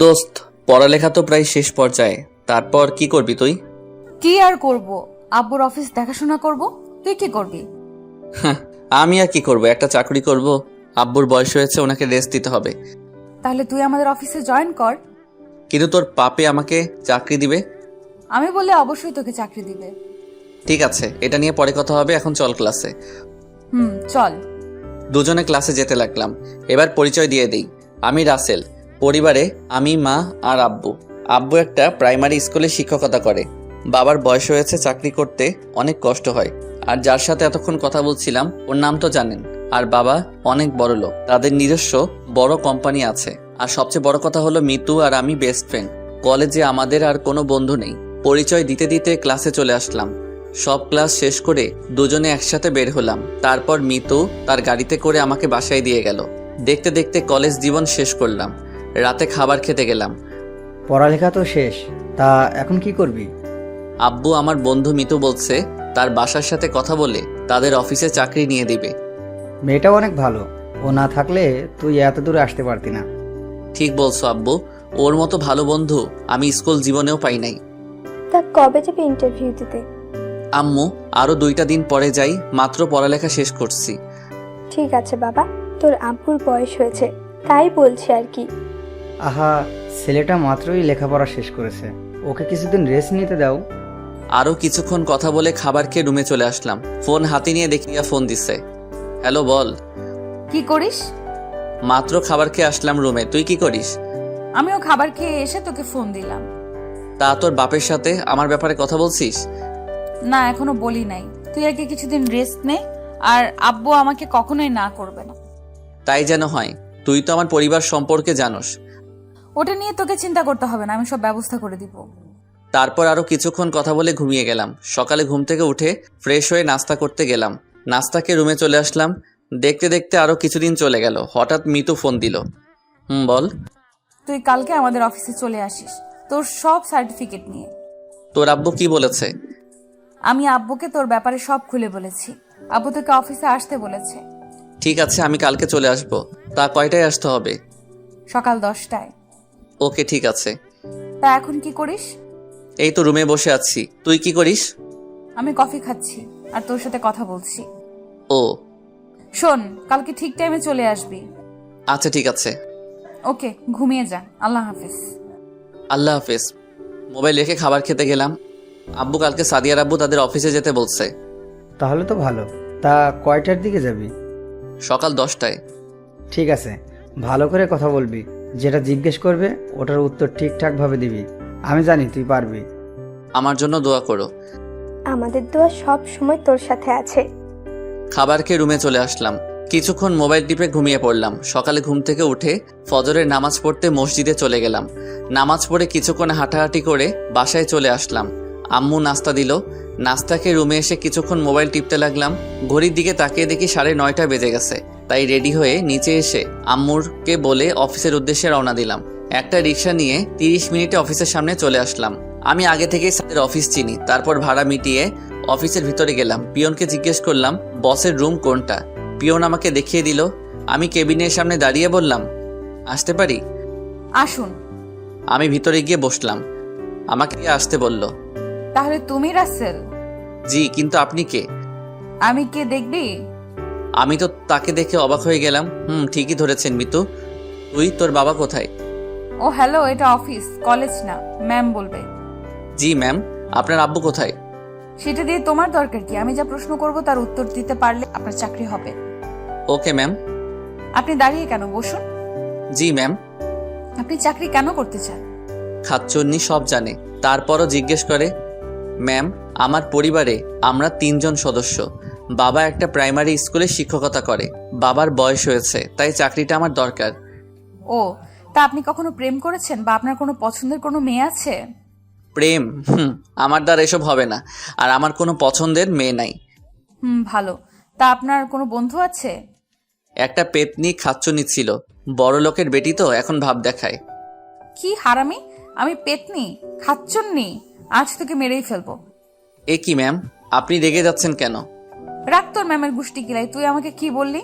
দোস্ত, পড়ালেখা তো প্রায় শেষ পর্যায়ে। তারপর কি করবি তুই? কি আর করব? আব্বুর অফিস দেখাশোনা করব। তুই কি করবি? হ্যাঁ, আমি আর কি করব, একটা চাকরি করব। আব্বুর বয়স হয়েছে, ওনাকে রেস্ট দিতে হবে। তাহলে তুই আমাদের অফিসে জয়েন কর। কিন্তু তোর পাপে আমাকে চাকরি দিবে। আমি বললে অবশ্যই তোকে চাকরি দিবে। ঠিক আছে, এটা নিয়ে পরে কথা হবে, এখন চল ক্লাসে। চল। দুজনে ক্লাসে যেতে লাগলাম। এবার পরিচয় দিয়ে দিই, আমি রাসেল। পরিবারে আমি, মা আর আব্বু। আব্বু একটা প্রাইমারি স্কুলে শিক্ষকতা করে। বাবার বয়স হয়েছে, চাকরি করতে অনেক কষ্ট হয়। আর যার সাথে এতক্ষণ কথা বলছিলাম, ওর নাম তো জানেন। আর বাবা অনেক বড় লোক, তাদের নিজস্ব বড় কোম্পানি আছে। আর সবচেয়ে বড় কথা হলো, মিতু আর আমি বেস্ট ফ্রেন্ড। কলেজে আমাদের আর কোনো বন্ধু নেই। পরিচয় দিতে দিতে ক্লাসে চলে আসলাম। সব ক্লাস শেষ করে দুজনে একসাথে বের হলাম। তারপর মিতু তার গাড়িতে করে আমাকে বাসায় দিয়ে গেল। দেখতে দেখতে কলেজ জীবন শেষ করলাম। রাতে খাবার খেতে গেলাম। পড়ালেখা তো শেষ, তা এখন কি করবি? আব্বু আমার বন্ধু মিতু বলছে তার বাসার সাথে কথা বলে তাদের অফিসে চাকরি নিয়ে দিবে। মেয়েটাও অনেক ভালো, ও না থাকলে তুই এত দূরে আসতে পারতি না। ঠিক বলছো আব্বু, ওর মতো ভালো বন্ধু আমি স্কুল জীবনেও পাই নাই। তা কবে যাবে ইন্টারভিউ দিতে? আম্মু, আরো 2টা দিন পরে যাই, মাত্র পড়ালেখা শেষ করছি। ঠিক আছে বাবা, তোর আব্বুর বয়স হয়েছে, তাই বলছি আর কি। আহা, ছেলেটা মাত্রই লেখাপড়া শেষ করেছে, ওকে কিছুদিন রেস্ট নিতে দাও। আরো কিছুক্ষণ কথা বলে খাবার খেয়ে রুমে চলে আসলাম। ফোন হাতে নিয়ে দেখিয়া ফোন দিছে। হ্যালো, বল। কি করিস? মাত্র খাবার খেয়ে আসলাম রুমে, তুই কি করিস? আমিও খাবার খেয়ে এসে তোকে ফোন দিলাম। তা তোর বাপের সাথে আমার ব্যাপারে কথা বলছিস? না, এখনো বলি নাই। তুই আগে কিছুদিন রেস্ট নে, আর আব্বু আমাকে কখনোই না করবে না। তাই যেন হয়। তুই তো আমার পরিবার সম্পর্কে জানোস। ওটা নিয়ে তোকে চিন্তা করতে হবে না, আমি সব ব্যবস্থা করে দিব। তারপর আরো কিছুক্ষণ কথা বলে ঘুমিয়ে গেলাম। সকালে ঘুম থেকে উঠে ফ্রেশ হয়ে নাস্তা করতে গেলাম। নাস্তাকে রুমে চলে আসলাম। দেখতে দেখতে আরো কিছুদিন চলে গেল। হঠাৎ মিতু ফোন দিল। বল। তুই কালকে আমাদের অফিসে চলে আসিস, তোর সব সার্টিফিকেট নিয়ে। তোর আব্বু কি বলেছে? আমি আব্বুকে তোর ব্যাপারে সব খুলে বলেছি। আব্বু তোকে অফিসে আসতে বলেছে। ঠিক আছে, আমি কালকে চলে আসব। তা কয়টায় আসতে হবে? সকাল 10টায়। ওকে, ঠিক আছে। তা এখন কি করিস? এই তো রুমে বসে আছি, তুই কি করিস? আমি কফি খাচ্ছি আর তোর সাথে কথা বলছি। ও শোন, কালকে ঠিক টাইমে চলে আসবি। আচ্ছা, ঠিক আছে। ওকে, ঘুমিয়ে যা। আল্লাহ হাফেজ। আল্লাহ হাফেজ। মোবাইল রেখে খাবার খেতে গেলাম। আব্বু কালকে সাদিয়ার আব্বু তাদের অফিসে যেতে বলছে। তাহলে তো ভালো, তা কয়টার দিকে যাবি? সকাল 10টায়। ঠিক আছে, ভালো করে কথা বলবি, যেটা জিজ্ঞেস করবে ওটার উত্তর ঠিকঠাকভাবে দিবি। আমি জানি তুই পারবি। আমার জন্য দোয়া করো। আমাদের দোয়া সব সময় তোর সাথে আছে। খাবার খেয়ে রুমে চলে আসলাম। কিছুক্ষণ মোবাইল টিপে ঘুমিয়ে পড়লাম। সকালে ঘুম থেকে উঠে ফজরের নামাজ পড়তে মসজিদে চলে গেলাম। নামাজ পড়ে কিছুক্ষণ হাঁটাহাঁটি করে বাসায় চলে আসলাম। আম্মু নাস্তা দিল। নাস্তা খেয়ে রুমে এসে কিছুক্ষণ মোবাইল টিপতে লাগলাম। ঘড়ির দিকে তাকিয়ে দেখি 9:30 বেজে গেছে। তাই রেডি হয়ে নিচে এসে আম্মুরকে বলে অফিসের উদ্দেশ্যে রওনা দিলাম। একটা রিক্সা নিয়ে 30 মিনিটে অফিসের সামনে চলে আসলাম। আমি আগে থেকেই স্যারের অফিস চিনি। তারপর ভাড়া মিটিয়ে অফিসের ভিতরে গেলাম। পিয়নকে জিজ্ঞেস করলাম বসের রুম কোনটা। পিয়ন আমাকে দেখিয়ে দিল। আমি কেবিনের সামনে দাঁড়িয়ে বললাম, আসতে পারি? আসুন। আমি ভিতরে গিয়ে বসলাম। আমাকে আসতে বলল। তাহলে তুমি রাসেল? জি, কিন্তু আপনি কে? আমি কে দেখবি? আমি তো তাকে দেখে অবাক হয়ে গেলাম। ঠিকই ধরেছেন মিতু। তুই, তোর বাবা কোথায়? ও হ্যালো, এটা অফিস, কলেজ না। ম্যাম বলবে। জি ম্যাম। আপনার আব্বু কোথায়? সেটা দিয়ে তোমার দরকার কি? আমি যা প্রশ্ন করব তার উত্তর দিতে পারলে আপনার চাকরি হবে। Okay ma'am. আপনি দাঁড়িয়ে কেন? বসুন। জি ম্যাম। আপনি চাকরি কেন করতে চান? খাচ্চন্নি সব জানে, তারপরও জিজ্ঞেস করে। ম্যাম, আমার পরিবারে আমরা 3 জন সদস্য। বাবা একটা প্রাইমারি স্কুলে শিক্ষকতা করে। বাবার বয়স হয়েছে, তাই চাকরিটা আমার দরকার। ও, তা আপনি কখনো প্রেম করেছেন বা আপনার কোনো পছন্দের কোনো মেয়ে আছে? প্রেম? আমার দ্বারা এসব হবে না। আর আমার কোনো পছন্দের মেয়ে নাই। ভালো। তা আপনার কোনো বন্ধু আছে? একটা পেতনি খাচ্চনি ছিল। বড় লোকের বেটি তো এখন ভাব দেখায়। কি হারামি! আমি পেতনি, খাচ্চন্নি, আজ তোকে মেরেই ফেলবো। এ কি ম্যাম, আপনি রেগে যাচ্ছেন কেন? রাখ তোর ম্যামের গুষ্টি কিলাই। তুই আমাকে কি বললি?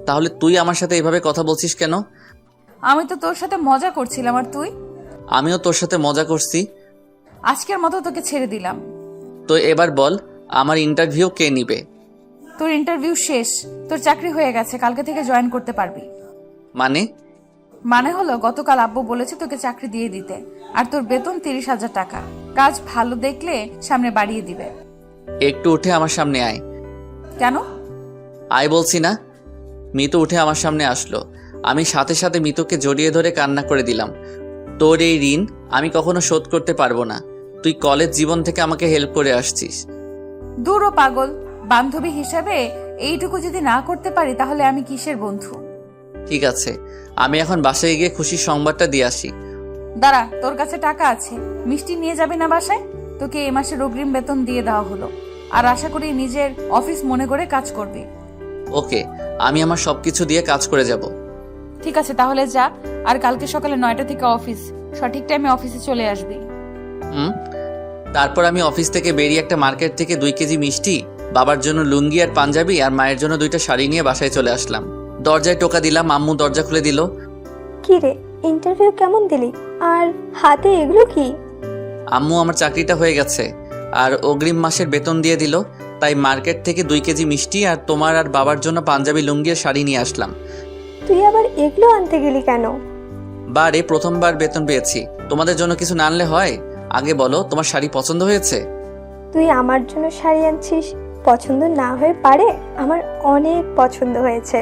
তাহলে তুই আমার সাথে এভাবে কথা বলছিস কেন? আমি তো তোর সাথে মজা করছিলাম, আর তুই? আমিও তোর সাথে মজা করছি। আজকের মতো তোকে ছেড়ে দিলাম। তো এবার বল, আমার ইন্টারভিউ কে নিবে? তোর ইন্টারভিউ শেষ, তোর চাকরি হয়ে গেছে, কালকে থেকে জয়েন করতে পারবি। মানে হলো গতকাল আব্বু বলেছে তোকে চাকরি দিয়ে দিতে, আর তোর বেতন 30,000 টাকা। কাজ ভালো দেখলে সামনে বাড়িয়ে দিবে। একটু উঠে আমার সামনে আয়। কেন? আয় বলছি না। মিতু উঠে আমার সামনে আসলো। আমি সাথে সাথে মিতুকে জড়িয়ে ধরে কান্না করে দিলাম। তোর এই ঋণ আমি কখনো শোধ করতে পারবো না। তুই কলেজ জীবন থেকে আমাকে হেল্প করে আসছিস। দূর ও পাগল, বান্ধবী হিসেবে এইটুকু যদি না করতে পারি তাহলে আমি কিসের বন্ধু? ঠিক আছে, আমি এখন বাসায় গিয়ে খুশির সংবাদটা দিয়ে আসি। দাঁড়া, তোর কাছে টাকা আছে, মিষ্টি নিয়ে যাবি না বাসায়? তোকে এই মাসের অগ্রিম বেতন দিয়ে দেওয়া হলো, আর আশা করি নিজের অফিস মনে করে কাজ করবি। ওকে, আমি আমার সবকিছু দিয়ে কাজ করে যাব। ঠিক আছে, তাহলে যা, আর কালকে সকালে 9টা থেকে অফিস, সঠিক টাইমে অফিসে চলে আসবি। তারপর আমি অফিস থেকে বেরিয়ে একটা মার্কেট থেকে 2 কেজি মিষ্টি, বাবার জন্য লুঙ্গি আর পাঞ্জাবি, আর মায়ের জন্য 2টা শাড়ি নিয়ে বাসায় চলে আসলাম। দরজায় টোকা দিলাম, আম্মু দরজা খুলে দিল। কি রে, ইন্টারভিউ কেমন দিলি? আর হাতে এগুলো কি? আম্মু আমার চাকরিটা হয়ে গেছে আর অগ্রিম মাসের বেতন দিয়ে দিল, তাই মার্কেট থেকে 2 কেজি মিষ্টি আর তোমার আর বাবার জন্য পাঞ্জাবি লুঙ্গি আর শাড়ি নিয়ে আসলাম। তুই আবার এগুলো আনতে গেলি কেন? বারে প্রথমবার বেতন পেয়েছি, তোমাদের জন্য কিছু না আনলে হয়? আগে বলো, তোমার শাড়ি পছন্দ হয়েছে? তুই আমার জন্য শাড়ি আনছিস, পছন্দ না হয়ে পারে? আমার অনেক পছন্দ হয়েছে।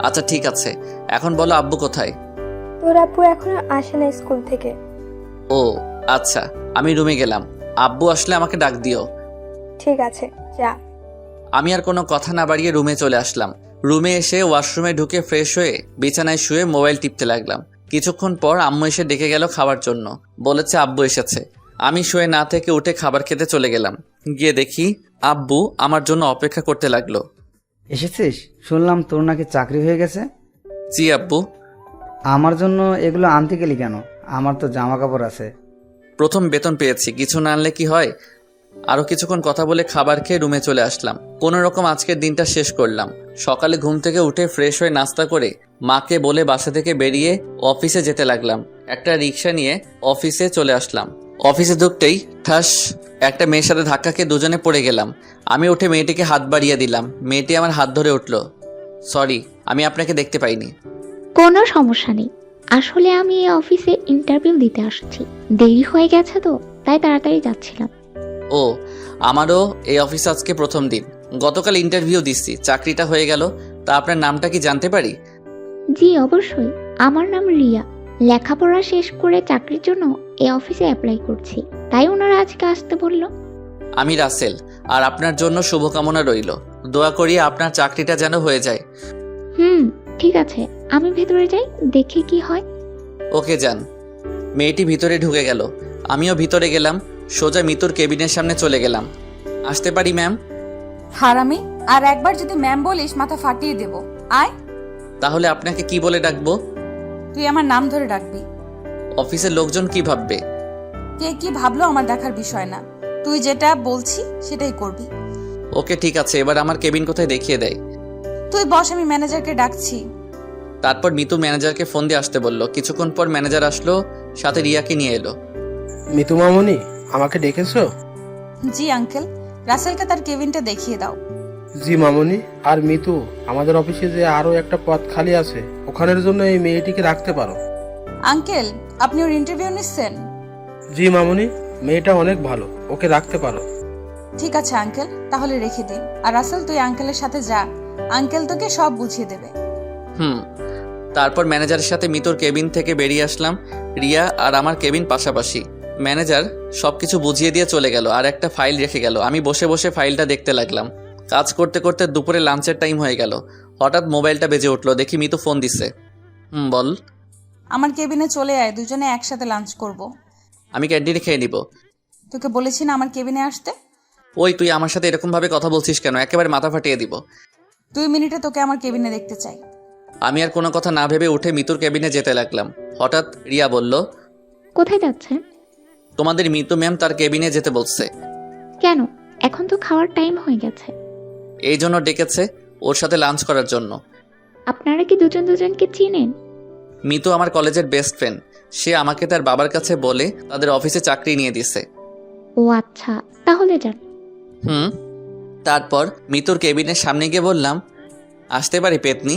আচ্ছা ঠিক আছে, এখন বলো আব্বু কোথায়? তোর আব্বু এখনো আসে না স্কুল থেকে। ও আচ্ছা, আমি রুমে গেলাম। আব্বু আসলে আমাকে ডাক দিও। ঠিক আছে, যা। আমি আর কোনো কথা না বাড়িয়ে রুমে চলে আসলাম। রুমে এসে ওয়াশরুমে ঢুকে ফ্রেশ হয়ে বিছানায় শুয়ে মোবাইল টিপতে লাগলাম। কিছুক্ষণ পর আম্মু এসে ডেকে গেল খাবার জন্য, বলেছে আব্বু এসেছে। আমি শুয়ে না থেকে উঠে খাবার খেতে চলে গেলাম। গিয়ে দেখি আব্বু আমার জন্য অপেক্ষা করতে লাগলো। এসেছিস? শুনলাম তোর নাকি চাকরি হয়ে গেছে। জি আব্বু। আমার জন্য এগুলো আনতে গেলি কেন? আমার তো জামা কাপড় আছে। প্রথম বেতন পেয়েছি, কিছু না আনলে কি হয়? আরও কিছুক্ষণ কথা বলে খাবার খেয়ে রুমে চলে আসলাম। কোনো রকম আজকের দিনটা শেষ করলাম। সকালে ঘুম থেকে উঠে ফ্রেশ হয়ে নাস্তা করে মাকে বলে বাসা থেকে বেরিয়ে অফিসে যেতে লাগলাম। একটা রিক্সা নিয়ে অফিসে চলে আসলাম। অফিসে ঢুকতেই ঠাস একটা মেয়ের সাথে ধাক্কা খেয়ে দুজনে পড়ে গেলাম। আমি উঠে মেয়েটিকে হাত বাড়িয়ে দিলাম। মেয়েটি আমার হাত ধরে উঠল। সরি, আমি আপনাকে দেখতে পাইনি। কোনো সমস্যা নেই, আসলে আমি এই অফিসে ইন্টারভিউ দিতে আসছি, দেরি হয়ে গেছে তো তাই তাড়াতাড়ি যাচ্ছিলাম। ও, আমারও এই অফিস আজকে প্রথম দিন। গতকাল ইন্টারভিউ দিচ্ছি, চাকরিটা হয়ে গেল। তা আপনার নামটা কি জানতে পারি? জি অবশ্যই, আমার নাম রিয়া। লেখাপড়া শেষ করে চাকরির জন্য এই অফিসে অ্যাপ্লাই করছি, তাই ওনারা আজকে আসতে বলল। আমি রাসেল, আর আপনার জন্য শুভকামনা রইল। দোয়া করি আপনার চাকরিটা যেন হয়ে যায়। ঠিক আছে, আমি ভেতরে যাই, দেখি কি হয়। ওকে যান। মেয়েটি ভিতরে ঢুকে গেল, আমিও ভিতরে গেলাম। সোজা মিতুর কেবিনের সামনে চলে গেলাম। আসতে পারি ম্যাম? হারামি, আর একবার যদি ম্যাম বলিস মাথা ফাটিয়ে দেব। আয়। তাহলে আপনাকে কি বলে ডাকবো? তুই আমার নাম ধরে ডাকবি। অফিসের লোকজন কি ভাববে? কে কি ভাবলো আমার দেখার বিষয় না, তুই যেটা বলছি সেটাই করবি। ওকে ঠিক আছে, এবার আমার কেবিন কোথায় দেখিয়ে দেয়। তুই বস, আমি ম্যানেজারকে ডাকছি। তারপর মিতু ম্যানেজারকে ফোন দিয়ে আসতে বলল। কিছুক্ষণ পর ম্যানেজার আসলো, সাথে রিয়াকে নিয়ে এলো। মিতু মামনি, আমাকে ডেকেছো? জি আঙ্কেল, রাসেলকে তার কেবিনটা দেখিয়ে দাও। জি মামনি। আর মিতু, আমাদের অফিসে যে আরো একটা পদ খালি আছে, ওখানের জন্য এই মেয়েটিকে রাখতে পারো। আঙ্কেল, আপনি ওর ইন্টারভিউ নিচ্ছেন? জি মামনি, মেয়েটা অনেক ভালো, ওকে রাখতে পারো। ঠিক আছে আঙ্কেল, তাহলে রেখে দিন। আর রাসেল, তুই আঙ্কেলের সাথে যা, আঙ্কেল তোকে সব বুঝিয়ে দেবে। তারপর ম্যানেজারের সাথে মিতুর কেবিন থেকে বেরিয়ে আসলাম। রিয়া আর আমার কেবিন পাশাপাশি। ম্যানেজার সবকিছু বুঝিয়ে দিয়ে চলে গেল, আর একটা ফাইল রেখে গেল। আমি বসে বসে ফাইলটা দেখতে লাগলাম। কাজ করতে করতে দুপুরে লাঞ্চের টাইম হয়ে গেল। হঠাৎ মোবাইলটা বেজে উঠলো, দেখি মিতু ফোন দিছে। বল। আমার কেবিনে চলে আয়, দুজনে একসাথে লাঞ্চ করব। আমি ক্যান্টিনে খেয়ে নিব। তোকে বলেছি না আমার কেবিনে আসতে? ওই তুই আমার সাথে এরকম ভাবে কথা বলছিস কেন? একেবারে মাথা ফাটিয়ে দিব। 2 মিনিটে তোকে আমার কেবিনে দেখতে চাই। আমি আর কোনো কথা না ভেবে উঠে মিতুর কেবিনে যেতে লাগলাম। হঠাৎ রিয়া বলল, কোথায় যাচ্ছেন? তোমাদের মিতু ম্যাম তার কেবিনে যেতে বলছে। কেন? এখন তো খাওয়ার টাইম হয়ে গেছে। এই জন্য ডেকেছে, ওর সাথে লাঞ্চ করার জন্য। আপনারা কি দুজনকে চিনেন? মিতু আমার কলেজের বেস্ট ফ্রেন্ড। সে আমাকে তার বাবার কাছে বলে তাদের অফিসে চাকরি নিয়ে দিছে। ও আচ্ছা, তাহলে যান। হুম। তারপর মিতুর কেবিনের সামনে গিয়ে বললাম, আসতে পারি পেতনি?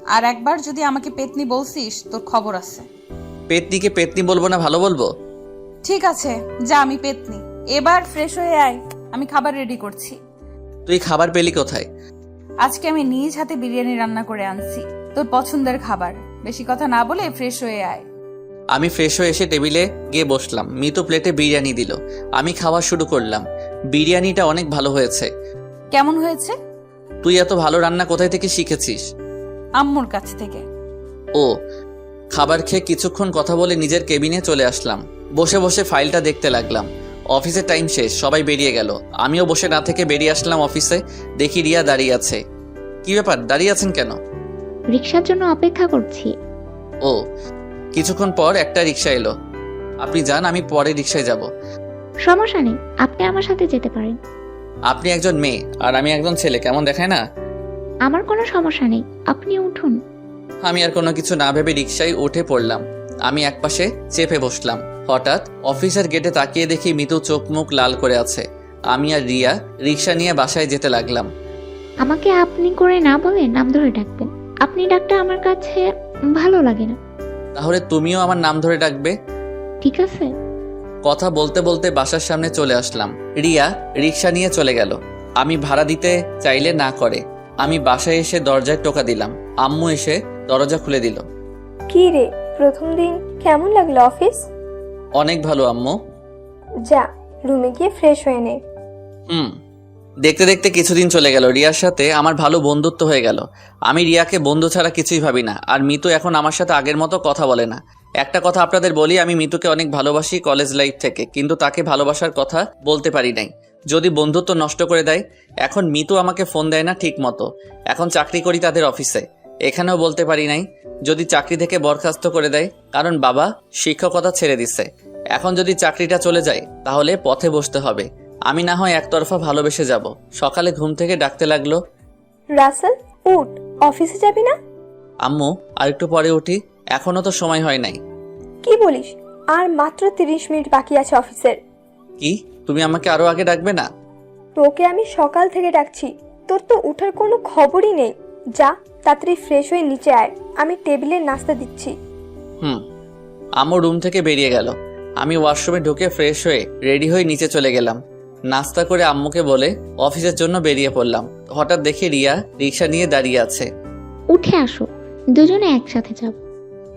আর একবার যদি আমাকে পেতনি বলছিস তোর খবর আছে। পেতনিকে পেতনি বলবো না ভালো বলবো? ঠিক আছে, যা, আমি পেতনি। এবার ফ্রেশ হয়ে আয়, আমি খাবার রেডি করছি। তুই খাবার পেলি কোথায়? আজকে আমি নিজ হাতে বিরিয়ানি রান্না করে আনছি, তোর পছন্দের খাবার। বেশি কথা না বলে ফ্রেশ হয়ে আয়। আমি ফ্রেশ হয়ে এসে টেবিলে গিয়ে বসলাম। মিতু প্লেটে বিরিয়ানি দিল, আমি খাওয়া শুরু করলাম। বিরিয়ানিটা অনেক ভালো হয়েছে। কেমন হয়েছে? তুই এত ভালো রান্না কোথায় থেকে শিখেছিস? আম্মুর কাছ থেকে। ও। খাবার খেয়ে কিছুক্ষণ কথা বলে নিজের কেবিনে চলে আসলাম। বসে বসে ফাইলটা দেখতে লাগলাম। অফিসের টাইম শেষ, সবাই বেরিয়ে গেল। আমিও বসে না থেকে বেরিয়ে আসলাম অফিসে। দেখি রিয়া দাঁড়িয়ে আছে। কি ব্যাপার, দাঁড়িয়ে আছেন কেন? রিক্সার জন্য অপেক্ষা করছি। ও। কিছুক্ষণ পর একটা রিক্সা এলো। আপনি যান, আমি পরে রিক্সায় যাব। সমস্যা নেই, আপনি আমার সাথে যেতে পারেন। আপনি একজন মেয়ে আর আমি একজন ছেলে, কেমন দেখায় না? আমার কোনো সমস্যা নেই, আপনি উঠুন। আমি আর কোনো কিছু না ভেবে রিক্সায় উঠে পড়লাম। আমি একপাশে চেপে বসলাম। হঠাৎ অফিসের গেটে তাকিয়ে দেখি মিতু চোখ মুখ লাল করে আছে। আমি আর রিয়া রিক্সা নিয়ে বাসায় যেতে লাগলাম। আমাকে আপনি করে না বলে নাম ধরে ডাকবেন। আপনি ডাকটা আমার কাছে ভালো লাগে না। তাহলে তুমিও আমার নাম ধরে ডাকবে? ঠিক আছে। কথা বলতে বলতে বাসার সামনে চলে আসলাম। রিয়া রিক্সা নিয়ে চলে গেল। আমি ভাড়া দিতে চাইলে না করে। আমি বাসায় এসে দরজায় টোকা দিলাম। আম্মু এসে দরজা খুলে দিল। কি রে, প্রথম দিন কেমন লাগলো অফিস? অনেক ভালো আম্মু। যা, রুমে গিয়ে ফ্রেশ হয়ে নে। হুম। দেখতে দেখতে কিছুদিন চলে গেল। রিয়ার সাথে আমার ভালো বন্ধুত্ব হয়ে গেল। আমি রিয়াকে বন্ধু ছাড়া কিছুই ভাবি না। আর মিতু এখন আমার সাথে আগের মতো কথা বলে না। একটা কথা আপনাদের বলি, আমি মিতুকে অনেক ভালোবাসি কলেজ লাইফ থেকে, কিন্তু তাকে ভালোবাসার কথা বলতে পারি নাই। যদি বন্ধুত্ব নষ্ট করে দেয়। এখন মিতু আমাকে ফোন দেয় না ঠিক মতো। এখন চাকরি করি তাদের অফিসে, এখানেও বলতে পারি নাই। যদি চাকরি থেকে বরখাস্ত করে দেয়, কারণ বাবা শিক্ষকতা ছেড়ে দিচ্ছে। এখন যদি চাকরিটা চলে যায় তাহলে পথে বসতে হবে। আমি না হয় একতরফা ভালোবেসে যাব। সকালে ঘুম থেকে ডাকতে লাগলো, রাসেল উঠ, অফিসে যাবি না? আম্মু আর একটু পরে উঠি, এখনো তো সময় হয় নাই। কি বলিস? আর মাত্র 30 মিনিট বাকি আছে অফিসের। কি, তুমি আমাকে আরো আগে ডাকবে না? তোকে আমি সকাল থেকে ডাকছি, তোর তো উঠার কোনো খবরই নেই। যা, তাড়াতাড়ি ফ্রেশ হয়ে নিচে আয়, আমি টেবিলে নাস্তা দিচ্ছি। হুম। আম্মু রুম থেকে বেরিয়ে গেল। আমি ওয়াশরুমে ঢুকে ফ্রেশ হয়ে রেডি হয়ে নিচে চলে গেলাম। নাস্তা করে আম্মুকে বলে অফিসের জন্য বেরিয়ে পড়লাম। হঠাৎ দেখি রিয়া রিক্সা নিয়ে দাঁড়িয়ে আছে। উঠে আসো, দুজনে একসাথে যাব।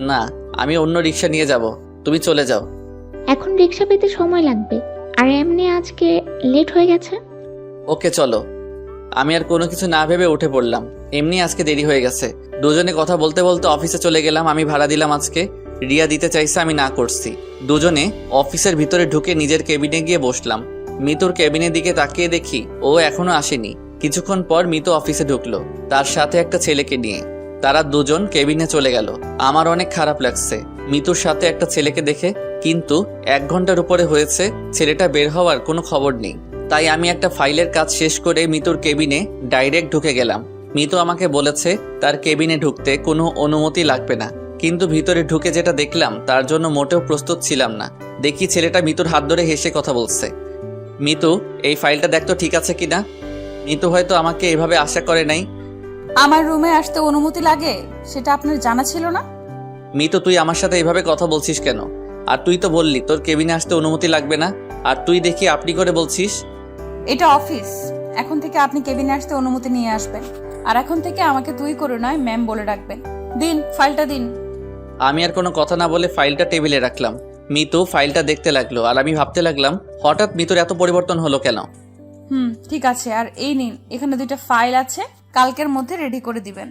না, আমি অন্য রিক্সা নিয়ে যাব, তুমি চলে যাও। এখন রিক্সা পেতে সময় লাগবে, আর এমনি আজকে লেট হয়ে গেছে। ওকে চলো। আমি আর কোনো কিছু না ভেবে উঠে পড়লাম। এমনি আজকে দেরি হয়ে গেছে। দুজনে কথা বলতে বলতে অফিসে চলে গেলাম। আমি ভাড়া দিলাম আজকে। রিয়া দিতে চাইছে, আমি না করছি। দুজনে অফিসের ভিতরে ঢুকে নিজের কেবিনে গিয়ে বসলাম। মিতুর কেবিনের দিকে তাকিয়ে দেখি ও এখনো আসেনি। কিছুক্ষণ পর মিতু অফিসে ঢুকলো, তার সাথে একটা ছেলেকে নিয়ে। তারা দুজন কেবিনে চলে গেল। আমার অনেক খারাপ লাগছে মিতুর সাথে একটা ছেলেকে দেখে, কিন্তু 1 ঘন্টার উপরে হয়েছে ছেলেটা বের হওয়ার কোনো খবর নেই। তাই আমি একটা ফাইলের কাজ শেষ করে মিতুর কেবিনে ডাইরেক্ট ঢুকে গেলাম। মিতু আমাকে বলেছে তার কেবিনে ঢুকতে কোনো অনুমতি লাগবে না, কিন্তু ভিতরে ঢুকে যেটা দেখলাম তার জন্য মোটেও প্রস্তুত ছিলাম না। দেখি ছেলেটা মিতুর হাত ধরে হেসে কথা বলছে। মিতু, এই ফাইলটা দেখতো ঠিক আছে কিনা। মিতু হয়তো আমাকে এভাবে আশা করে নাই। আমার রুমে আসতে অনুমতি লাগে সেটা আপনার জানা ছিল না? মিতু, তুই আমার সাথে এভাবে কথা বলছিস কেন? আর তুই তো বললি তোর কেবিনে আসতে অনুমতি লাগবে না, আর তুই দেখি আপনি করে বলছিস। এটা অফিস, এখন থেকে আপনি কেবিনে আসতে অনুমতি নিয়ে আসবেন। আর এখন থেকে আমাকে তুই করে নয় ম্যাম বলে ডাকবেন। দিন, ফাইলটা দিন। আমি আর কোনো কথা না বলে ফাইলটা টেবিলে রাখলাম। মিতু ফাইলটা দেখতে লাগলো, আর আমি ভাবতে লাগলাম হঠাৎ মিতুর এত পরিবর্তন হলো কেন। ঠিক আছে, আর এই নিন, এখানে 2টা ফাইল আছে, কালকের মধ্যে রেডি করে দিবেন।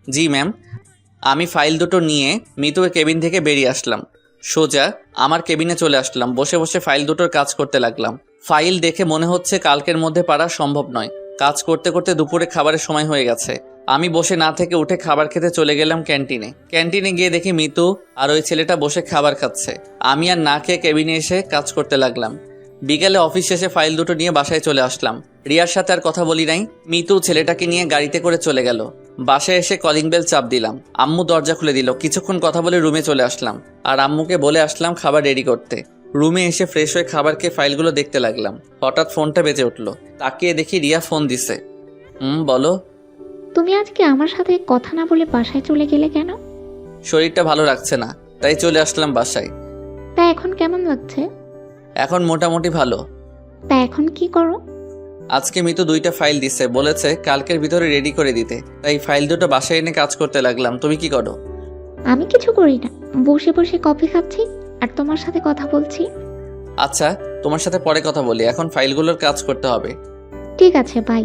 জি ম্যাম। আমি ফাইল দুটো নিয়ে মিতুর কেবিন থেকে বেরিয়ে আসলাম। সোজা আমার কেবিনে চলে আসলাম। বসে বসে ফাইল দুটোর কাজ করতে লাগলাম। ফাইল দেখে মনে হচ্ছে কালকের মধ্যে পারা সম্ভব নয়। কাজ করতে করতে দুপুরে খাবারের সময় হয়ে গেছে। আমি বসে না থেকে উঠে খাবার খেতে চলে গেলাম ক্যান্টিনে। ক্যান্টিনে গিয়ে দেখি মিতু আর ওই ছেলেটা বসে খাবার খাচ্ছে। আমি আর না খেয়ে কেবিনে এসে কাজ করতে লাগলাম। বিকেলে অফিস শেষে ফাইল দুটো নিয়ে বাসায় চলে আসলাম। রিয়ার সাথে আর কথা বলি নাই। মিতু ছেলেটাকে নিয়ে গাড়িতে করে চলে গেল। বাসায় এসে কলিং বেল চাপ দিলাম। আম্মু দরজা খুলে দিল। কিছুক্ষণ কথা বলে রুমে চলে আসলাম আর আম্মুকে বলে আসলাম খাবার রেডি করতে। রুমে এসে ফ্রেশ হয়ে খাবার খেয়ে ফাইলগুলো দেখতে লাগলাম। হঠাৎ ফোনটা বেজে উঠলো। তাকিয়ে দেখি রিয়া ফোন দিছে। বলো। তুমি আজকে আমার সাথে কথা না বলে বাসায় চলে গেলে কেন? শরীরটা ভালো লাগছে না, তাই চলে আসলাম বাসায়। তা এখন কেমন লাগছে? এখন মোটামুটি ভালো। তা এখন কি করো? আজকে মিতু 2টা ফাইল দিছে, বলেছে কালকের ভিতরে রেডি করে দিতে, তাই ফাইল দুটো বাসায় এনে কাজ করতে লাগলাম। তুমি কি করো? আমি কিছু করি না, বসে বসে কফি খাচ্ছি আর তোমার সাথে কথা বলছি। আচ্ছা, তোমার সাথে পরে কথা বলি, এখন ফাইলগুলোর কাজ করতে হবে। ঠিক আছে, বাই।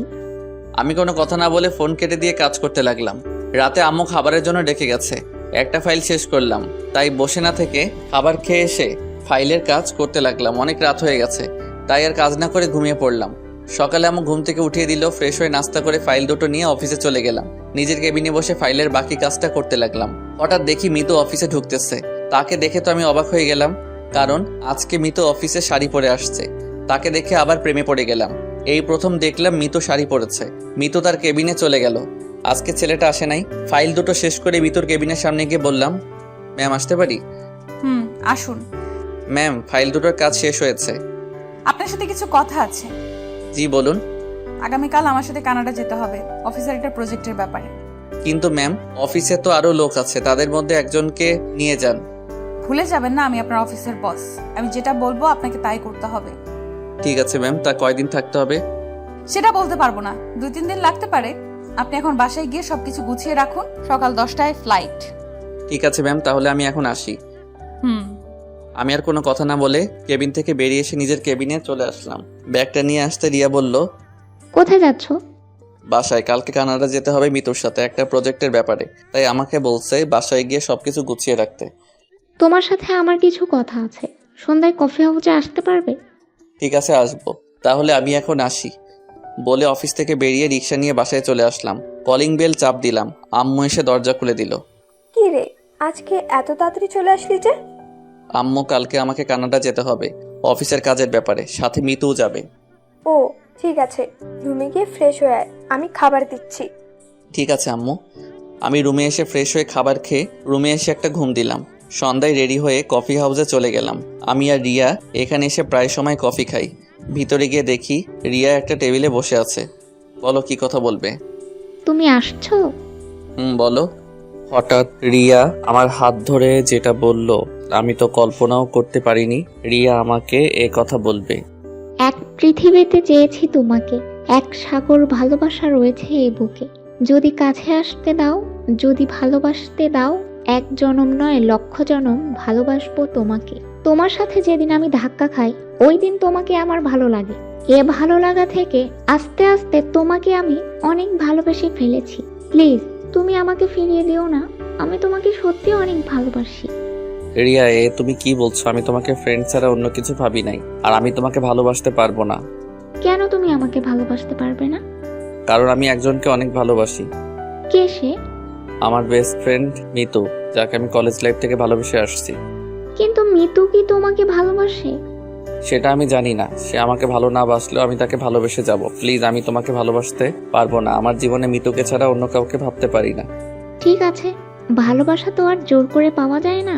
আমি কোনো কথা না বলে ফোন কেটে দিয়ে কাজ করতে লাগলাম। রাতে আম্মু খাবারের জন্য ডেকে গেছে। একটা ফাইল শেষ করলাম, তাই বসে না থেকে খাবার খেয়ে এসে ফাইলের কাজ করতে লাগলাম। অনেক রাত হয়ে গেছে, তাই আর কাজ না করে ঘুমিয়ে পড়লাম। সকালে আম্মু ঘুম থেকে উঠিয়ে দিল। ফ্রেশ হয়ে নাস্তা করে ফাইল দুটো নিয়ে অফিসে চলে গেলাম। নিজের কেবিনে বসে ফাইলের বাকি কাজটা করতে লাগলাম। হঠাৎ দেখি মিতু অফিসে ঢুকতেছে। তাকে দেখে তো আমি অবাক হয়ে গেলাম, কারণ আজকে মিতু অফিসে শাড়ি পরে আসছে। তাকে দেখে আবার প্রেমে পড়ে গেলাম। এই প্রথম দেখলাম মিতু শাড়ি পরেছে। মিতু তার কেবিনে চলে গেল। আজকে ছেলেটা আসে নাই। ফাইল দুটো শেষ করে মিতুর কেবিনের সামনে গিয়ে বললাম, ম্যাম আসতে পারি? আসুন। ম্যাম, ফাইল দুটোর কাজ শেষ হয়েছে। আপনার সাথে কিছু কথা আছে। জি বলুন। আগামীকাল আমার সাথে কানাডা যেতে হবে অফিসের একটা প্রজেক্টের ব্যাপারে। কিন্তু ম্যাম, অফিসে তো আরো লোক আছে, তাদের মধ্যে একজনকে নিয়ে যান। ভুলে যাবেন না আমি আপনার অফিসের বস। আমি যেটা বলবো আপনাকে তাই করতে হবে। ঠিক আছে ম্যাম, তা কয়দিন থাকতে হবে? সেটা বলতে পারবো না, 2-3 দিন লাগতে পারে। আপনি এখন বাসায় গিয়ে সবকিছু গুছিয়ে রাখুন, সকাল 10টায় ফ্লাইট। ঠিক আছে ম্যাম, তাহলে আমি এখন আসি। হুম। আমি আর কোনো কথা না বলে কেবিন থেকে বেরিয়ে এসে নিজের কেবিনে চলে আসলাম। ব্যাগটা নিয়ে আসতে রিয়া বলল, কোথায় যাচ্ছ? বাসায়। কালকে কানাডা যেতে হবে মিতুর সাথে একটা প্রজেক্টের ব্যাপারে, তাই আমাকে বলছে বাসায় গিয়ে সবকিছু গুছিয়ে রাখতে। তোমার সাথে আমার কিছু কথা আছে, সন্ধ্যায় কফি হাউসে আসতে পারবে? ঠিক আছে, আসবো। তাহলে আমি এখন আসি বলে অফিস থেকে বেরিয়ে রিক্সা নিয়ে বাসায় চলে আসলাম। কলিং বেল চাপ দিলাম। আম্মু এসে দরজা খুলে দিল। কি রে, আজকে এত তাড়াতাড়ি চলে আসলি যে? আম্মু, কালকে আমাকে কানাডা যেতে হবে অফিসের কাজের ব্যাপারে, সাথে মিতুও যাবে। ও ঠিক আছে, রুমে গিয়ে ফ্রেশ হয়ে আয়, আমি খাবার দিচ্ছি। ঠিক আছে আম্মু। আমি রুমে এসে ফ্রেশ হয়ে খাবার খেয়ে রুমে এসে একটা ঘুম দিলাম। সন্ধ্যায় রেডি হয়ে কফি হাউসে চলে গেলাম। আমি আর রিয়া এখানে এসে প্রায় সময় কফি খাই। ভিতরে গিয়ে দেখি রিয়া একটা টেবিলে বসে আছে। বলো, কি কথা বলবে? তুমি আসছো? বলো। হঠাৎ রিয়া আমার হাত ধরে যেটা বলল, আমি তো কল্পনাও করতে পারিনি রিয়া আমাকে এ কথা বলবে। এক পৃথিবীতে চেয়েছি তোমাকে, এক সাগর ভালোবাসা রয়েছে এ বুকে। যদি কাছে আসতে দাও, যদি ভালোবাসতে দাও, এক জনম নয় লক্ষ জনম ভালোবাসবো তোমাকে। তোমার সাথে যেদিন আমি ধাক্কা খাই, ওই দিন তোমাকে আমার ভালো লাগে। এ ভালো লাগা থেকে আস্তে আস্তে তোমাকে আমি অনেক ভালোবেসে ফেলেছি। প্লিজ তুমি আমাকে ফিরিয়ে দিও না, আমি তোমাকে সত্যি অনেক ভালোবাসি। রিয়া, তুমি কি বলছো? আমি তোমাকে ফ্রেন্ড ছাড়া অন্য কিছু ভাবি নাই, আর আমি তোমাকে ভালোবাসতে পারবো না। কেন তুমি আমাকে ভালোবাসতে পারবে না? কারণ আমি একজনকে অনেক ভালোবাসি। কে সে? আমার বেস্ট ফ্রেন্ড মিতু, যাকে আমি কলেজ লাইফ থেকে ভালোবেসে আসছি। কিন্তু মিতু কি তোমাকে ভালোবাসে? সেটা আমি জানি না। সে আমাকে ভালো না বাসলেও আমি তাকে ভালোবেসে যাব। প্লিজ, আমি তোমাকে ভালোবাসতে পারবো না। আমার জীবনে মিতুকে ছাড়া অন্য কাউকে ভাবতে পারি না। ঠিক আছে, ভালোবাসা তো আর জোর করে পাওয়া যায় না।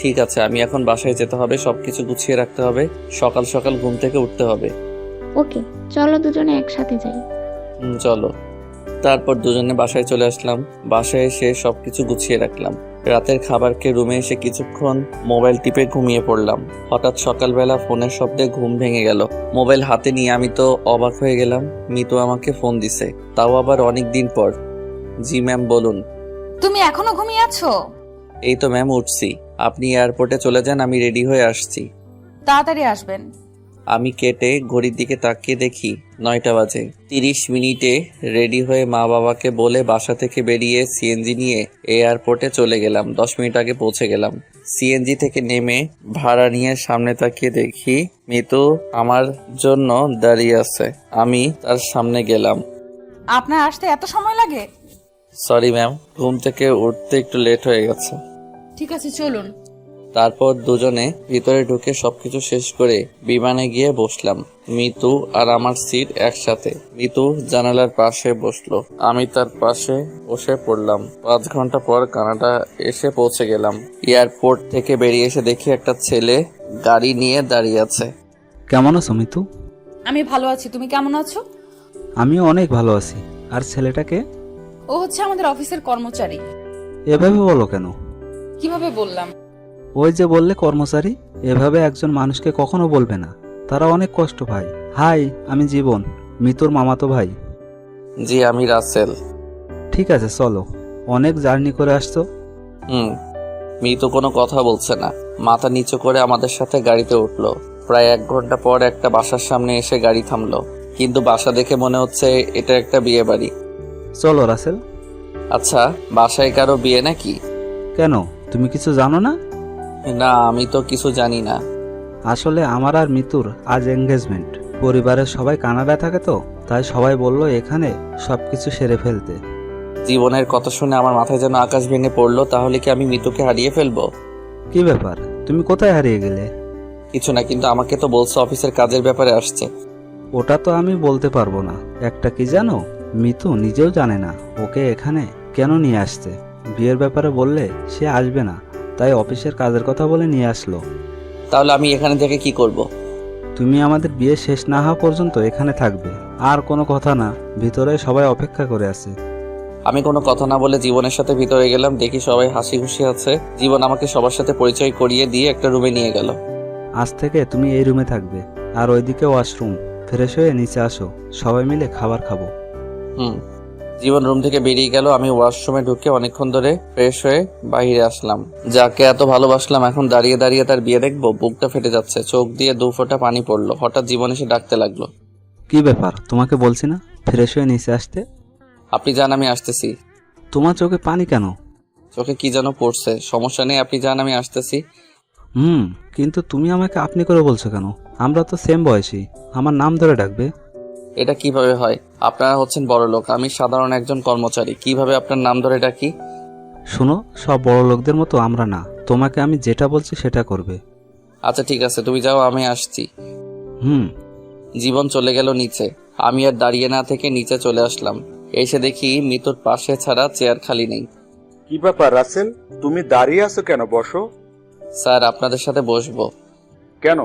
ঠিক আছে, আমি এখন বাসায় যেতে হবে, সবকিছু গুছিয়ে রাখতে হবে, সকাল সকাল ঘুম থেকে উঠতে হবে। ওকে, চলো দুজনে একসাথে যাই। চলো। তারপর দুজনে বাসায় চলে আসলাম। বাসায় এসে সবকিছু গুছিয়ে রাখলাম। রাতের খাবার খেয়ে রুমে এসে কিছুক্ষণ মোবাইল টিপে ঘুমিয়ে পড়লাম। হঠাৎ সকালবেলা ফোনের শব্দে ঘুম ভেঙে গেল। মোবাইল হাতে নিয়ে আমি তো অবাক হয়ে গেলাম। মিতু আমাকে ফোন দিছে, তাও আবার অনেক দিন পর। জি ম্যাম, বলুন। তুমি এখনো ঘুমিয়ে আছো? এই তো ম্যাম, উঠছি। আপনি এয়ারপোর্টে চলে যান, আমি রেডি হয়ে আসছি। তাড়াতাড়ি আসবেন। আমি কেটে ঘড়ির দিকে তাকিয়ে দেখি 9টা বাজে। 30 মিনিটে রেডি হয়ে মা বাবাকে বলে বাসা থেকে বেরিয়ে সিএনজি নিয়ে এয়ারপোর্টে চলে গেলাম। 10 মিনিট আগে পৌঁছে গেলাম। সিএনজি থেকে নেমে ভাড়া নিয়ে সামনে তাকিয়ে দেখি মিতু আমার জন্য দাঁড়িয়ে আছে। আমি তার সামনে গেলাম। আপনার আসতে এত সময় লাগে? সরি ম্যাম, ঘুম থেকে উঠতে একটু লেট হয়ে গেছে। ঠিক আছে, চলুন। তারপর দুজনে ভিতরে ঢুকে সবকিছু শেষ করে বিমানে গিয়ে বসলাম। মিতু আর আমার সিট একসাথে। মিতু জানালার পাশে বসলো, আমি তার পাশে বসে পড়লাম। 5 ঘন্টা পর কানাডা এসে পৌঁছে গেলাম। এয়ারপোর্ট থেকে বেরিয়ে এসে দেখি একটা ছেলে গাড়ি নিয়ে দাঁড়িয়ে আছে। কেমন আছো মিতু? আমি ভালো আছি, তুমি কেমন আছো? আমিও অনেক ভালো আছি। আর ছেলেটাকে? ও হচ্ছে আমাদের অফিসের কর্মচারী। এভাবে বলো কেন? কিভাবে বললাম? ওই যে বললে কর্মচারী, এভাবে একজন মানুষকে কখনো বলবে না, তারা অনেক কষ্ট পায়। হাই, আমি জীবন, মিতুর মামাতো ভাই। জি, আমি রাসেল। ঠিক আছে, চলো, অনেক জার্নি করে আসছো। মিতু কোনো কথা বলছে না, মাথা নিচু করে আমাদের সাথে গাড়িতে উঠলো। প্রায় 1 ঘন্টা পর একটা বাসার সামনে এসে গাড়ি থামলো, কিন্তু বাসা দেখে মনে হচ্ছে এটা একটা বিয়ে বাড়ি। চলো রাসেল। আচ্ছা, বাসায় কারো বিয়ে নাকি? কেন, তুমি কিছু জানো না? না, আমি তো কিছু জানি না। আসলে আমার আর মিতুর আজ এঙ্গেজমেন্ট। পরিবারের সবাই কানাডায় থাকে তো, তাই সবাই বললো এখানে সবকিছু সেরে ফেলতে। জীবনের কথা শুনে আমার মাথায় যেন আকাশ ভেঙে পড়লো। তাহলে কি আমি মিতুকে হারিয়ে ফেলবো? কি ব্যাপার, তুমি কোথায় হারিয়ে গেলে? কিছু না, কিন্তু আমাকে তো বলছো অফিসের কাজের ব্যাপারে আসছে। ওটা তো আমি বলতে পারবো না। একটা কি জানো, মিতু নিজেও জানে না ওকে এখানে কেন নিয়ে আসছে। বিয়ের ব্যাপারে বললে সে আসবে না, তাই অফিসের কাজের কথা বলে নিয়ে আসলো। তাহলে আমি এখানে থেকে কি করব? তুমি আমাদের বিয়ে শেষ না হওয়া পর্যন্ত এখানে থাকবে। আর কোনো কথা না, ভিতরে সবাই অপেক্ষা করে আছে। আমি কোনো কথা না বলে জীবনের সাথে ভিতরে গেলাম। দেখি সবাই হাসি খুশি আছে। জীবন আমাকে সবার সাথে পরিচয় করিয়ে দিয়ে একটা রুমে নিয়ে গেল। আজ থেকে তুমি এই রুমে থাকবে, আর ওইদিকে ওয়াশরুম। ফ্রেশ হয়ে নিচে আসো, সবাই মিলে খাবার খাবো। জীবন রুম থেকে বেরিয়ে গেল। আমি ওয়াশরুমে ঢুকে অনেকক্ষণ ধরে ফ্রেশ হয়ে বাইরে আসলাম। যাকে এত ভালোবাসলাম, এখন দাঁড়িয়ে দাঁড়িয়ে তার বিয়ে দেখবো? বুকটা ফেটে যাচ্ছে, চোখ দিয়ে 2 ফোঁটা পানি পড়লো। হঠাৎ জীবন এসে ডাকতে লাগলো। কি ব্যাপার, তোমাকে বলছি না ফ্রেশ হয়ে নিচে আসতে? আপনি যান, আমি আসতেছি। তোমার চোখে পানি কেন? চোখে কি যেন পড়ছে। সমস্যা নেই, আপনি যান, আমি আসতেছি। কিন্তু তুমি আমাকে আপনি করে বলছো কেন? আমরা তো সেম বয়সী, আমার নাম ধরে ডাকবে। এটা কিভাবে হয়? আপনারা হচ্ছেন বড় লোক, আমি সাধারণ একজন কর্মচারী, কিভাবে আপনার নাম ধরে ডাকি? শোনো, সব বড় লোকদের মতো আমরা না, তোমাকে আমি যেটা বলছি সেটা করবে। আচ্ছা ঠিক আছে, তুমি যাও, আমি আসছি। জীবন চলে গেল নিচে। আমি আর দাঁড়িয়ে না থেকে নিচে চলে আসলাম। এসে দেখি মিতুর পাশে ছাড়া চেয়ার খালি নেই। কি ব্যাপার রাসেল, তুমি দাঁড়িয়ে আছো কেন? বসো। স্যার, আপনাদের সাথে বসবো। কেন,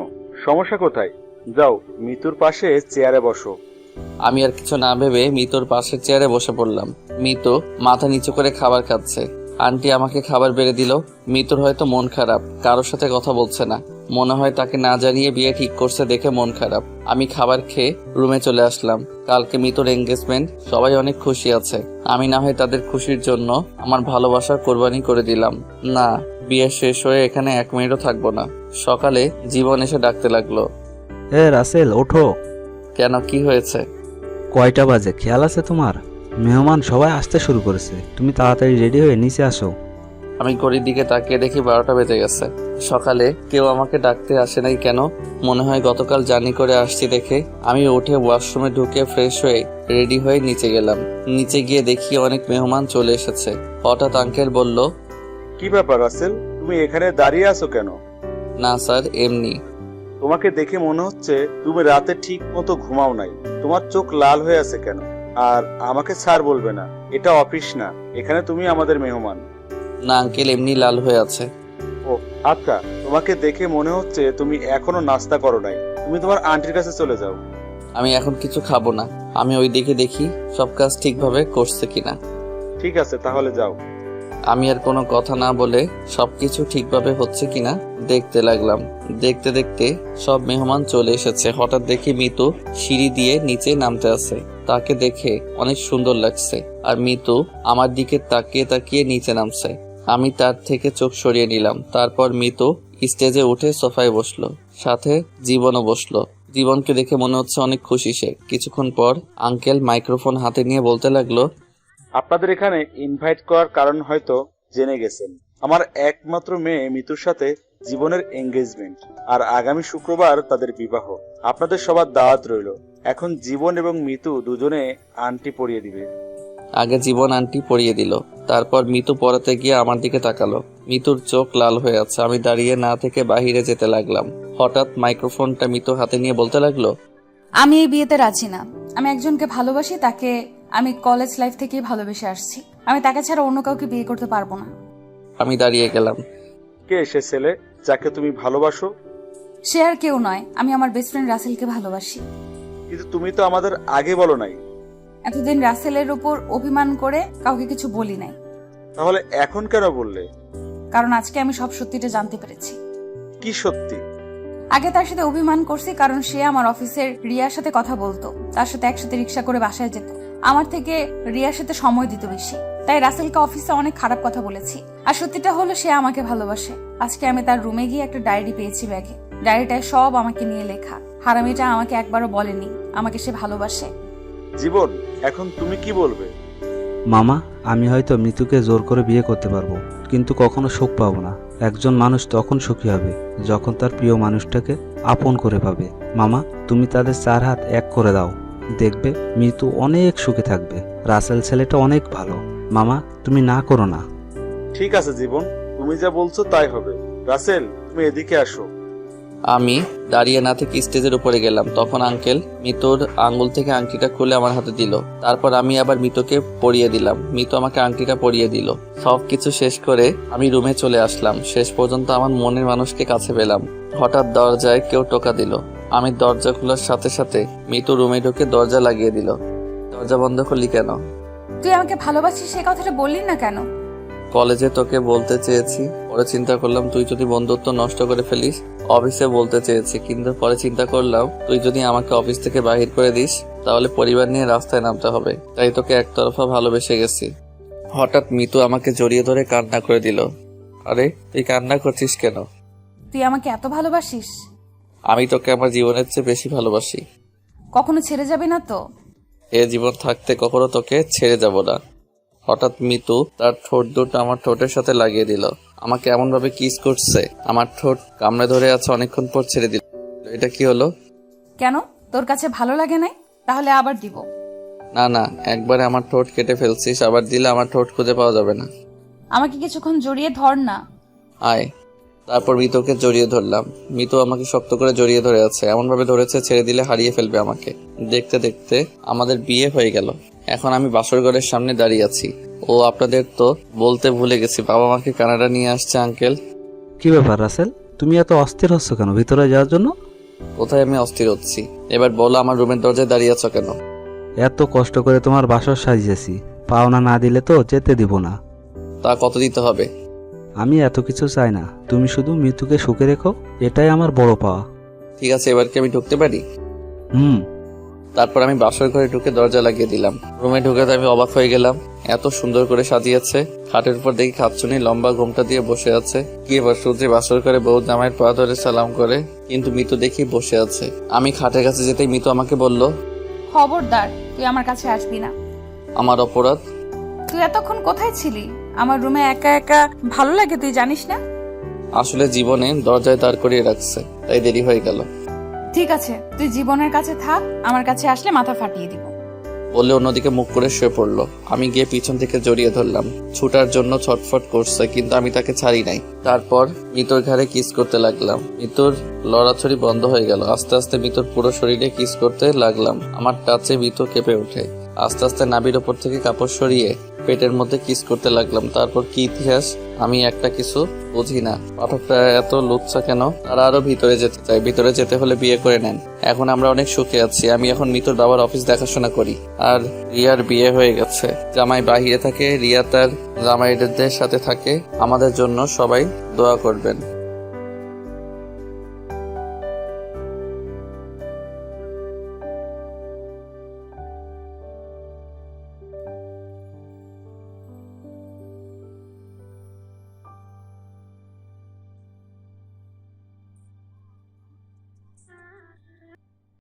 সমস্যা কোথায়? যাও, মিতুর পাশে চেয়ারে বসো। আমি আর কিছু না ভেবে মিতুর পাশের চেয়ারে বসে পড়লাম। মিতু মাথা নিচু করে খাবার খাচ্ছে। আন্টি আমাকে খাবার বেড়ে দিল। মিতুর হয়তো মন খারাপ, কারোর সাথে কথা বলছে না। মনে হয় তাকে না জানিয়ে বিয়ে ঠিক করছে দেখে মন খারাপ। আমি খাবার খেয়ে রুমে চলে আসলাম। কালকে মিতুর এঙ্গেজমেন্ট, সবাই অনেক খুশি আছে। আমি না হয় তাদের খুশির জন্য আমার ভালোবাসার কোরবানি করে দিলাম। না, বিয়ে শেষ হয়ে এখানে 1 মিনিটও থাকবো না। সকালে জীবন এসে ডাকতে লাগলো। রাসেল, ওঠো। কেন, কি হয়েছে? কয়টা বাজে খেয়াল আছে তোমার? মেহমান সবাই আসতে শুরু করেছে, তুমি তাড়াতাড়ি রেডি হয়ে নিচে আসো। আমি ঘড়ির দিকে তাকিয়ে দেখি 12টা বেজে গেছে। সকালে কেউ আমাকে ডাকতে আসে নাই কেন? মনে হয় গতকাল জার্নি করে আসছি দেখে। আমি উঠে ওয়াশরুমে ঢুকে ফ্রেশ হয়ে রেডি হয়ে নিচে গেলাম। নিচে গিয়ে দেখি অনেক মেহমান চলে এসেছে। হঠাৎ আঙ্কেল বলল, কি ব্যাপার রাসেল, তুমি এখানে দাঁড়িয়ে আছো কেন? না স্যার, এমনি। তোমাকে দেখে মনে হচ্ছে তুমি রাতে ঠিক মতো ঘুমাও নাই। তোমার চোখ লাল হয়ে আছে কেন? আর আমাকে স্যার বলবে না, এটা অফিস না, এখানে তুমি আমাদের মেহমান। না আঙ্কেল, এমনি লাল হয়ে আছে। ও আচ্ছা, তোমাকে দেখে মনে হচ্ছে তুমি এখনো নাস্তা করো নাই। তুমি তোমার আন্টির কাছে চলে যাও। আমি এখন কিছু খাবো না, আমি ওই দিকে দেখি সব কাজ ঠিকভাবে করছে কিনা। ঠিক আছে, তাহলে যাও। আমি আর কোনো কথা না বলে সবকিছু ঠিকভাবে হচ্ছে কিনা দেখতে লাগলাম। দেখতে দেখতে সব মেহমান চলে এসেছে। হঠাৎ দেখি মিতু সিঁড়ি দিয়ে নিচে নামতে আছে। তাকে দেখে অনেক সুন্দর লাগছে। আর মিতু আমার দিকে তাকিয়ে তাকিয়ে নিচে নামছে। আমি তার থেকে চোখ সরিয়ে নিলাম। তারপর মিতু স্টেজে উঠে সোফায় বসলো, সাথে জীবনও বসলো। জীবনকে দেখে মনে হচ্ছে অনেক খুশি সে। কিছুক্ষণ পর আঙ্কেল মাইক্রোফোন হাতে নিয়ে বলতে লাগলো, আপনাদের এখানে ইনভাইট করার কারণ হয়তো জেনে গেছেন। আমার একমাত্র মেয়ে মিতুর সাথে জীবনের এঙ্গেজমেন্ট, আর আগামী শুক্রবার তাদের বিবাহ। আপনাদের সবার দাওয়াত রইল। এখন জীবন এবং মিতু দুজনে আংটি পরিয়ে দিবে। আগে জীবন আন্টি পরিয়ে দিল, তারপর মিতু পরাতে গিয়ে আমার দিকে তাকালো। মিতুর চোখ লাল হয়ে আছে। আমি দাঁড়িয়ে না থেকে বাহিরে যেতে লাগলাম। হঠাৎ মাইক্রোফোনটা মিতু হাতে নিয়ে বলতে লাগলো, আমি এই বিয়েতে রাজি না। আমি একজনকে ভালোবাসি, তাকে আমি কলেজ লাইফ থেকেই ভালোবেসে আসছি। আমি তাকে ছাড়া অন্য কাউকে বিয়ে করতে পারবো না। আমি দাঁড়িয়ে গেলাম। কে সে ছেলে যাকে তুমি ভালোবাসো? সে আর কেউ নয়, আমি আমার বেস্ট ফ্রেন্ড রাসেলকে ভালোবাসি। কিন্তু তুমি তো আমাদের আগে বলো নাই। এতদিন রাসেলের উপর অভিমান করে কাউকে কিছু বলি নাই, তাহলে এখন কেন বললে? কারণ আজকে আমি সব সত্যিটা জানতে পেরেছি। কি সত্যি? আগে তার সাথে অভিমান করছি কারণ সে আমার অফিসের রিয়ার সাথে কথা বলতো, তার সাথে একসাথে রিক্সা করে বাসায় যেত, আমার থেকে রিয়ার সাথে সময় দিত বেশি। তাই রাসেলকে অফিসে অনেক খারাপ কথা বলেছি। আর সত্যিটা হলো সে আমাকে ভালোবাসে। আজকে আমি তার রুমে গিয়ে একটা ডায়েরি পেয়েছি ব্যাগে। ডায়েরিটায় সব আমাকে নিয়ে লেখা। হারামিটা আমাকে একবারও বলেনি আমাকে সে ভালোবাসে। জীবন, এখন তুমি কি বলবে? মামা, আমি হয়তো মিতুকে জোর করে বিয়ে করতে পারবো, কিন্তু কখনো সুখ পাবো না। একজন মানুষ তখন সুখী হবে যখন তার প্রিয় মানুষটাকে আপন করে পাবে। মামা, তুমি তাদের 4 হাত এক করে দাও, দেখবে মিতু অনেক সুখে থাকবে। রাসেল ছেলেটা অনেক ভালো। মামা, তুমি না করো না। ঠিক আছে জীবন, তুমি যা বলছো তাই হবে। রাসেল, তুমি এদিকে আসো। আমি দাঁড়িয়ে না থেকে স্টেজের উপরে গেলাম। তখন আঙ্কেল মিতুর আঙ্গুল থেকে আংটিটা খুলে আমার হাতে দিল। তারপর আমি আবার মিতুকে পরিয়ে দিলাম। মিতু আমাকে আংটিটা পরিয়ে দিল। সবকিছু শেষ করে আমি রুমে চলে আসলাম। শেষ পর্যন্ত আমার মনের মানুষকে কাছে পেলাম। হঠাৎ দরজায় কেউ টোকা দিল। আমি দরজা খোলার সাথে সাথে মিতু রুমে ঢুকে দরজা লাগিয়ে দিল। দরজা বন্ধ করলি কেন? তুই আমাকে ভালোবাসিস সে কথাটা বললি না কেন? কলেজে তোকে বলতে চেয়েছি, পরে চিন্তা করলাম তুই যদি বন্ধুত্ব নষ্ট করে ফেলিস। অফিসে বলতে চেয়েছি, কিন্তু পরে চিন্তা করলাম তুই যদি আমাকে অফিস থেকে বাহির করে দিস তাহলে পরিবার নিয়ে রাস্তায় নামতে হবে। তাই তোকে একতরফা ভালোবেসে গেছি। হঠাৎ মিতু আমাকে জড়িয়ে ধরে কান্না করে দিল। আরে, তুই কান্না করছিস কেন? তুই আমাকে এত ভালোবাসিস? আমি তোকে আমার জীবনের চেয়ে বেশি ভালোবাসি। কখনো ছেড়ে যাবি না তো? এ জীবন থাকতে কখনো তোকে ছেড়ে যাব না। হঠাৎ মিতু তার ঠোঁট দুটো আমার ঠোঁটের সাথে লাগিয়ে দিল। আমাকে এমন ভাবে কিস করছে, আমার ঠোঁট কামড়ে ধরে আছে, অনেকক্ষণ পর ছেড়ে দিল। এটা কি হলো? কেন, তোর কাছে ভালো লাগে নাই? তাহলে আবার দিব। না না, একবারে আমার ঠোঁট কেটে ফেলছিস, আবার দিলে আমার ঠোঁট খুঁজে পাওয়া যাবে না। আমাকে কিছুক্ষণ জড়িয়ে ধর না। আয়। তারপর মিতুকে জড়িয়ে ধরলাম। মিতু আমাকে শক্ত করে জড়িয়ে ধরে আছে, এমন ভাবে ধরেছে ছেড়ে দিলে হারিয়ে ফেলবে আমাকে। দেখতে দেখতে আমাদের বিয়ে হয়ে গেল। এখন আমি বাসর ঘরের সামনে দাঁড়িয়ে আছি। ও, আপনাদের তো বলতে ভুলে গেছি, বাবা মাকে কানাডা নিয়ে আসছে আঙ্কেল। কি ব্যাপার রাসেল, তুমি এত অস্থির হচ্ছ কেন ভিতরে যাওয়ার জন্য? কোথায় আমি অস্থির হচ্ছি? এবার বলো, আমার রুমের দরজায় দাঁড়িয়ে আছো কেন? এত কষ্ট করে তোমার বাসর সাজিয়েছি, পাওনা না দিলে তো যেতে দিব না। তা কত দিতে হবে? আমি এত কিছু চাই না, তুমি শুধু মিতুকে সুখে রেখো, এটাই আমার বড় পাওয়া। ঠিক আছে, এবার কি আমি ঢুকতে পারি? হুম। তারপর আমি বাসর ঘরে ঢুকে দরজা লাগিয়ে দিলাম। রুমে ঢুকে আমি অবাক হয়ে গেলাম, এত সুন্দর করে সাজিয়েছে। খাটের উপর দেখি খাচ্ছুনি লম্বা ঘোমটা দিয়ে বসে আছে। কি এবার সূর্যে বাসর করে বউ জামাইয়ের পা ধরে সালাম করে, কিন্তু মিতু দেখি বসে আছে। আমি খাটের কাছে যেতেই মিতু আমাকে বলল, খবরদার, তুই আমার কাছে আসবি না। আমার অপরাধ? তুই এতক্ষণ কোথায় ছিলি? আমার রুমে একা একা ভালো লাগে, তুই জানিস না? আসলে জীবনে দরজায় দাঁড় করিয়ে রাখছে, তাই দেরি হয়ে গেল। ঠিক আছে, তুই জীবনের কাছে থাক, আমার কাছে আসলে মাথা ফাটিয়ে দিব। বলে অন্যদিকে মুখ করে শুয়ে পড়লো। আমি গিয়ে পিছন থেকে জড়িয়ে ধরলাম। ছুটার জন্য ছটফট করছে, কিন্তু আমি তাকে ছাড়ি নাই। তারপর মিতুর ঘাড়ে কিস করতে লাগলাম। মিতুর লড়াছড়ি বন্ধ হয়ে গেল। আস্তে আস্তে মিতুর পুরো শরীরে কিস করতে লাগলাম। আমার টাচে মিতু কেঁপে ওঠে। আস্তে আস্তে নাভির ওপর থেকে কাপড় সরিয়ে পেটের মধ্যে কিস করতে লাগলাম। তারপর কি ইতিহাস আমি একটা কিছু বুঝি না। পাঠকরা এত লুচ্ছা কেন? তারা আরো ভিতরে যেতে চায়। ভিতরে যেতে হলে বিয়ে করে নেন। এখন আমরা অনেক সুখে আছি। আমি এখন মিতুর বাবার অফিস দেখাশোনা করি। আর রিয়ার বিয়ে হয়ে গেছে। জামাই বাহিরে থাকে, রিয়া তার জামাইদের সাথে থাকে। আমাদের জন্য সবাই দোয়া করবেন।